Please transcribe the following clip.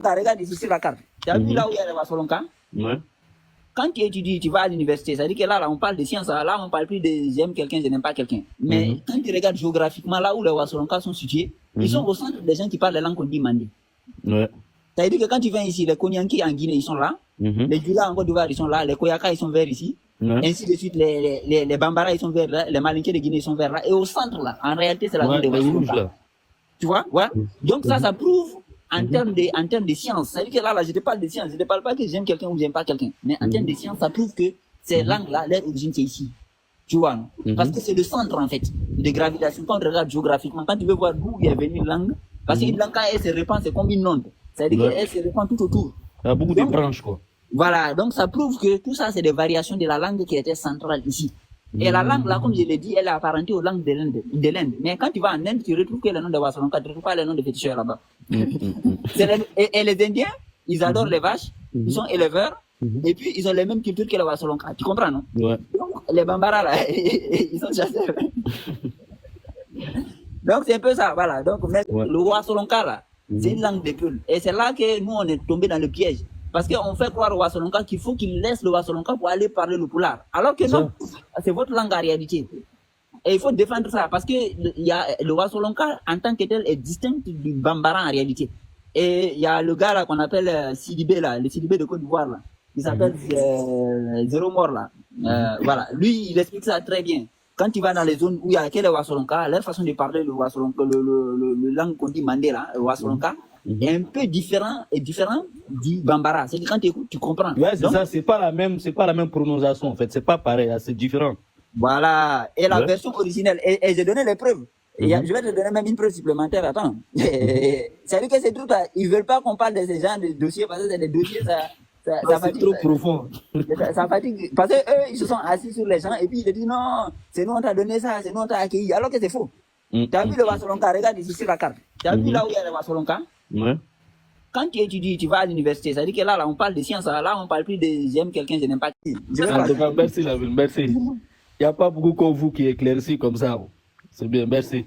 Regarde ici sur la carte. Tu as vu là où il y a le Wassolonka? Ouais. Quand tu étudies, tu vas à l'université, ça veut dire que là, on parle de sciences, là, on parle plus de j'aime quelqu'un, je n'aime pas quelqu'un. Mais quand tu regardes géographiquement, là où les Wassolonka sont situés, ils sont au centre des gens qui parlent la langue qu'on dit Mandé. Ouais. Ça veut dire que quand tu viens ici, les Konyanki en Guinée, ils sont là. Les Djula en Côte d'Ivoire, ils sont là. Les Koyaka, ils sont vers ici. Ainsi de suite, les Bambara, ils sont vers là. Les Malinké de Guinée, ils sont vers là. Et au centre, là, en réalité, c'est la zone des Wassolonka. Tu vois? Ouais. Donc ça prouve en termes de science. Ça veut dire que là, je te parle de science. Je ne te parle pas que j'aime quelqu'un ou j'aime pas quelqu'un. Mais en termes de science, ça prouve que ces langues-là, leur origine, c'est ici. Tu vois, non? Parce que c'est le centre, en fait, de gravitation. Quand on regarde géographiquement, quand tu veux voir d'où est venue une langue, parce qu'une langue, quand elle se répand, c'est comme une onde. Ça veut dire qu'elle se répand tout autour. Il y a beaucoup de branches, quoi. Voilà. Donc, ça prouve que tout ça, c'est des variations de la langue qui était centrale ici. Et la langue, là, comme je l'ai dit, elle est apparentée aux langues de l'Inde. Mais quand tu vas en Inde, tu retrouves que le nom de Wassolonka, tu ne retrouves pas le nom de féticheurs là-bas. Et les Indiens, ils adorent les vaches, ils sont éleveurs, et puis ils ont les mêmes cultures que les Wassolonka. Tu comprends, non? Ouais. Donc, les Bambara, là, ils sont chasseurs. Donc, c'est un peu ça, voilà. Donc, le Wassolonka, là, c'est une langue de Peul. Et c'est là que nous, on est tombé dans le piège. Parce qu'on fait croire au Wassolonka qu'il faut qu'il laisse le Wassolonka pour aller parler le Pulaar. Alors que non, c'est votre langue en réalité. Et il faut défendre ça parce que le Wassolonka en tant que tel est distinct du Bambara en réalité. Et il y a le gars là qu'on appelle Sidibé là, le Sidibé de Côte d'Ivoire là. Il s'appelle Zéro Mort là. Voilà, lui il explique ça très bien. Quand tu vas dans les zones où il y a quel Wassolonka, leur façon de parler le Wassolonka, le langue qu'on dit Mandé là, le Wassolonka, est un peu différent du Bambara. C'est que quand tu écoutes, tu comprends. Ouais, c'est ça, c'est pas la même prononciation en fait, c'est pas pareil, c'est différent. Voilà, et la version originelle, et j'ai donné les preuves. Je vais te donner même une preuve supplémentaire, attends. C'est-à-dire que c'est tout, ils veulent pas qu'on parle de ces gens de dossiers, parce que c'est des dossiers, ça fatigue. Trop profond. Ça fatigue, parce que eux, ils se sont assis sur les gens, et puis ils te disent non, c'est nous on t'a donné ça, c'est nous on t'a accueilli, alors que c'est faux. Tu as vu le Wassolonka, regarde ici sur la carte. Tu as vu là où il y a le Wassolonka? Ouais. Quand tu étudies, tu vas à l'université, ça veut dire que là, on parle de sciences, là, on parle plus de j'aime quelqu'un, je n'aime pas. En tout cas, merci, merci. Il n'y a pas beaucoup comme vous qui éclaircit comme ça. C'est bien, merci.